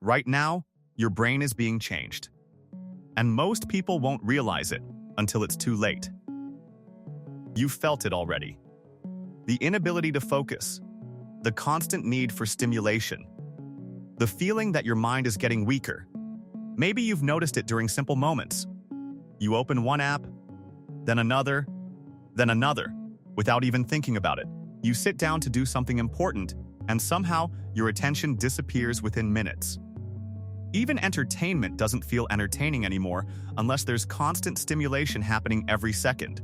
Right now, your brain is being changed. And most people won't realize it until it's too late. You've felt it already. The inability to focus, the constant need for stimulation, the feeling that your mind is getting weaker. Maybe you've noticed it during simple moments. You open one app, then another, without even thinking about it. You sit down to do something important, and somehow your attention disappears within minutes. Even entertainment doesn't feel entertaining anymore unless there's constant stimulation happening every second.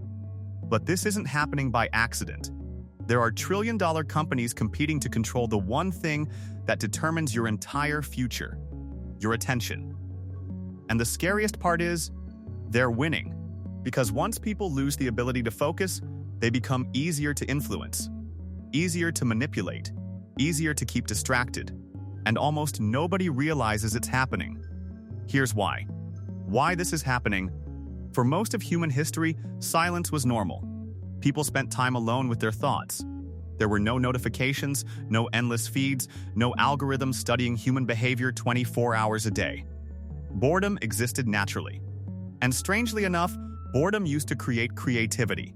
But this isn't happening by accident. There are trillion-dollar companies competing to control the one thing that determines your entire future: your attention. And the scariest part is, they're winning. Because once people lose the ability to focus, they become easier to influence, easier to manipulate, easier to keep distracted. And almost nobody realizes it's happening. Here's why. Why this is happening. For most of human history, silence was normal. People spent time alone with their thoughts. There were no notifications, no endless feeds, no algorithms studying human behavior 24 hours a day. Boredom existed naturally. And strangely enough, boredom used to create creativity.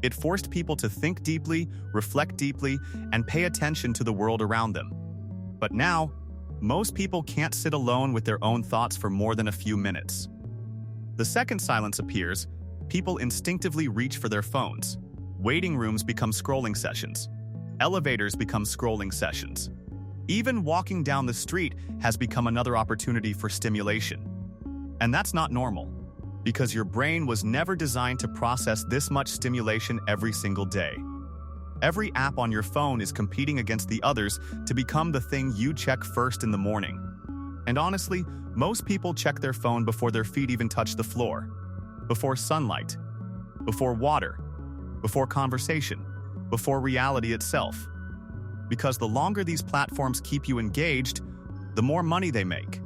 It forced people to think deeply, reflect deeply, and pay attention to the world around them. But now, most people can't sit alone with their own thoughts for more than a few minutes. The second silence appears, people instinctively reach for their phones. Waiting rooms become scrolling sessions. Elevators become scrolling sessions. Even walking down the street has become another opportunity for stimulation. And that's not normal, because your brain was never designed to process this much stimulation every single day. Every app on your phone is competing against the others to become the thing you check first in the morning. And honestly, most people check their phone before their feet even touch the floor, before sunlight, before water, before conversation, before reality itself. Because the longer these platforms keep you engaged, the more money they make.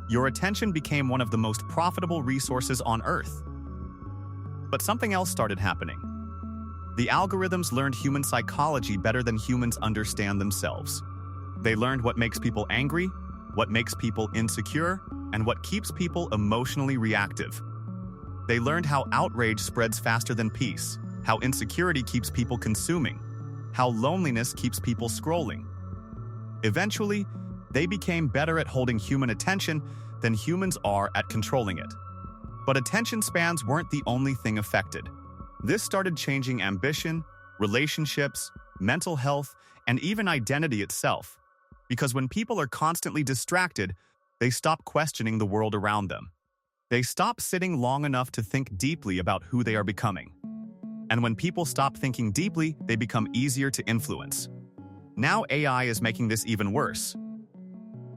Your attention became one of the most profitable resources on Earth. But something else started happening. The algorithms learned human psychology better than humans understand themselves. They learned what makes people angry, what makes people insecure, and what keeps people emotionally reactive. They learned how outrage spreads faster than peace, how insecurity keeps people consuming, how loneliness keeps people scrolling. Eventually, they became better at holding human attention than humans are at controlling it. But attention spans weren't the only thing affected. This started changing ambition, relationships, mental health, and even identity itself. Because when people are constantly distracted, they stop questioning the world around them. They stop sitting long enough to think deeply about who they are becoming. And when people stop thinking deeply, they become easier to influence. Now AI is making this even worse.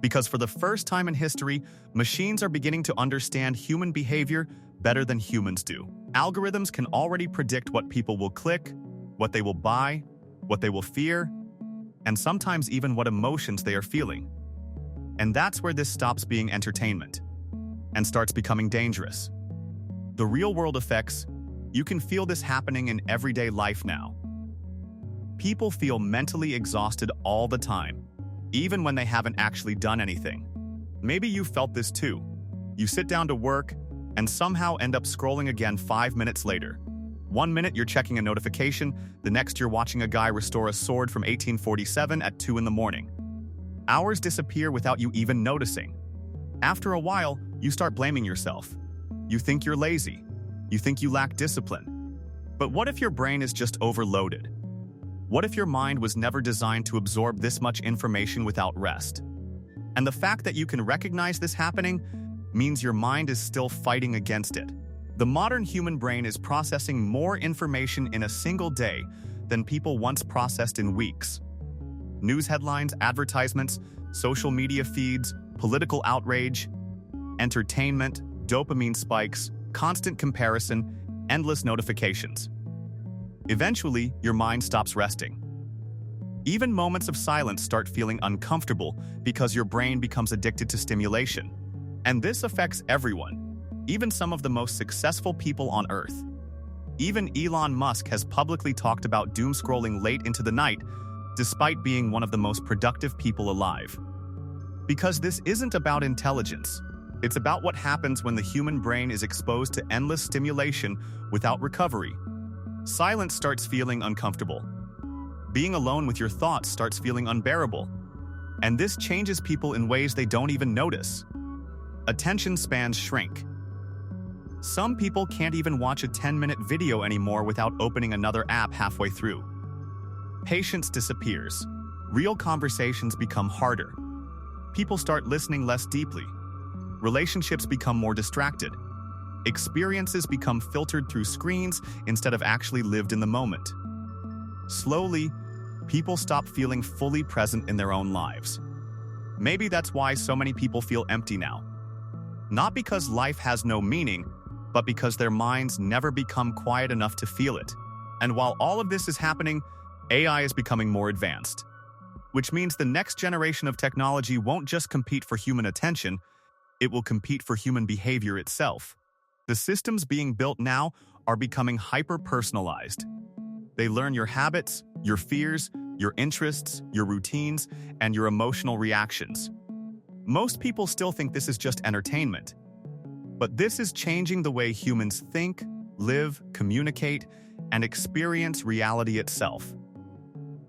Because for the first time in history, machines are beginning to understand human behavior better than humans do. Algorithms can already predict what people will click, what they will buy, what they will fear, and sometimes even what emotions they are feeling. And that's where this stops being entertainment and starts becoming dangerous. The real-world effects, you can feel this happening in everyday life now. People feel mentally exhausted all the time, even when they haven't actually done anything. Maybe you felt this too. You sit down to work and somehow end up scrolling again 5 minutes later. 1 minute you're checking a notification, the next you're watching a guy restore a sword from 1847 at 2 in the morning. Hours disappear without you even noticing. After a while, you start blaming yourself. You think you're lazy. You think you lack discipline. But what if your brain is just overloaded? What if your mind was never designed to absorb this much information without rest? And the fact that you can recognize this happening means your mind is still fighting against it. The modern human brain is processing more information in a single day than people once processed in weeks. News headlines, advertisements, social media feeds, political outrage, entertainment, dopamine spikes, constant comparison, endless notifications. Eventually, your mind stops resting. Even moments of silence start feeling uncomfortable because your brain becomes addicted to stimulation. And this affects everyone, even some of the most successful people on Earth. Even Elon Musk has publicly talked about doom scrolling late into the night, despite being one of the most productive people alive. Because this isn't about intelligence. It's about what happens when the human brain is exposed to endless stimulation without recovery. Silence starts feeling uncomfortable. Being alone with your thoughts starts feeling unbearable. And this changes people in ways they don't even notice. Attention spans shrink. Some people can't even watch a 10-minute video anymore without opening another app halfway through. Patience disappears. Real conversations become harder. People start listening less deeply. Relationships become more distracted. Experiences become filtered through screens instead of actually lived in the moment. Slowly, people stop feeling fully present in their own lives. Maybe that's why so many people feel empty now. Not because life has no meaning, but because their minds never become quiet enough to feel it. And while all of this is happening, AI is becoming more advanced. Which means the next generation of technology won't just compete for human attention, it will compete for human behavior itself. The systems being built now are becoming hyper-personalized. They learn your habits, your fears, your interests, your routines, and your emotional reactions. Most people still think this is just entertainment. But this is changing the way humans think, live, communicate, and experience reality itself.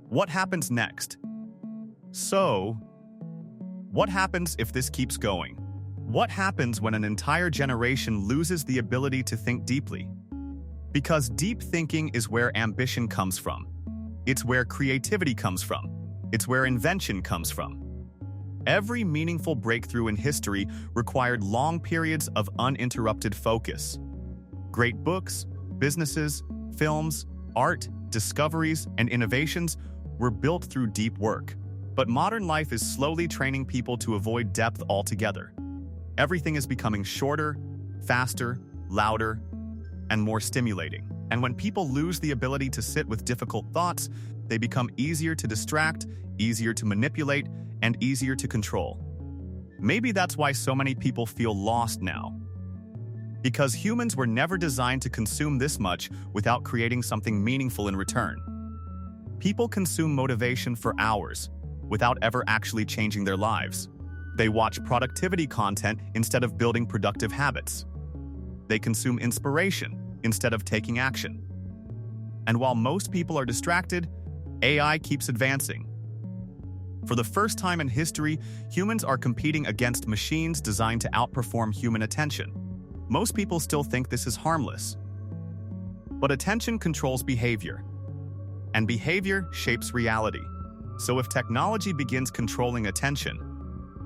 What happens next? So, what happens if this keeps going? What happens when an entire generation loses the ability to think deeply? Because deep thinking is where ambition comes from. It's where creativity comes from. It's where invention comes from. Every meaningful breakthrough in history required long periods of uninterrupted focus. Great books, businesses, films, art, discoveries, and innovations were built through deep work. But modern life is slowly training people to avoid depth altogether. Everything is becoming shorter, faster, louder, and more stimulating. And when people lose the ability to sit with difficult thoughts, they become easier to distract, easier to manipulate, and easier to control. Maybe that's why so many people feel lost now. Because humans were never designed to consume this much without creating something meaningful in return. People consume motivation for hours without ever actually changing their lives. They watch productivity content instead of building productive habits. They consume inspiration instead of taking action. And while most people are distracted, AI keeps advancing. For the first time in history, humans are competing against machines designed to outperform human attention. Most people still think this is harmless. But attention controls behavior, and behavior shapes reality. So if technology begins controlling attention,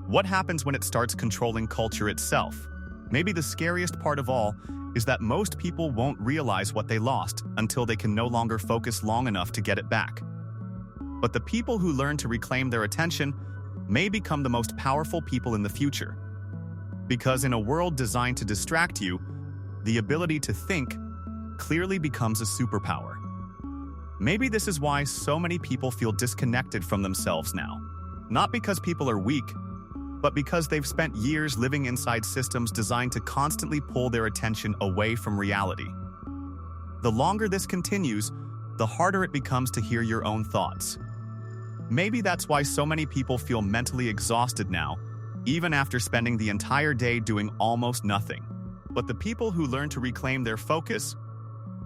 what happens when it starts controlling culture itself? Maybe the scariest part of all is that most people won't realize what they lost until they can no longer focus long enough to get it back. But the people who learn to reclaim their attention may become the most powerful people in the future. Because in a world designed to distract you, the ability to think clearly becomes a superpower. Maybe this is why so many people feel disconnected from themselves now. Not because people are weak, but because they've spent years living inside systems designed to constantly pull their attention away from reality. The longer this continues, the harder it becomes to hear your own thoughts. Maybe that's why so many people feel mentally exhausted now, even after spending the entire day doing almost nothing. But the people who learn to reclaim their focus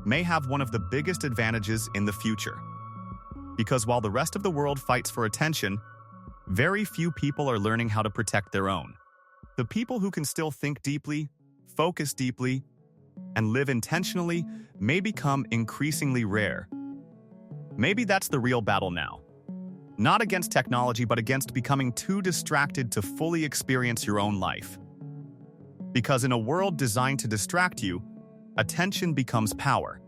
may have one of the biggest advantages in the future. Because while the rest of the world fights for attention, very few people are learning how to protect their own. The people who can still think deeply, focus deeply, and live intentionally may become increasingly rare. Maybe that's the real battle now. Not against technology, but against becoming too distracted to fully experience your own life. Because in a world designed to distract you, attention becomes power.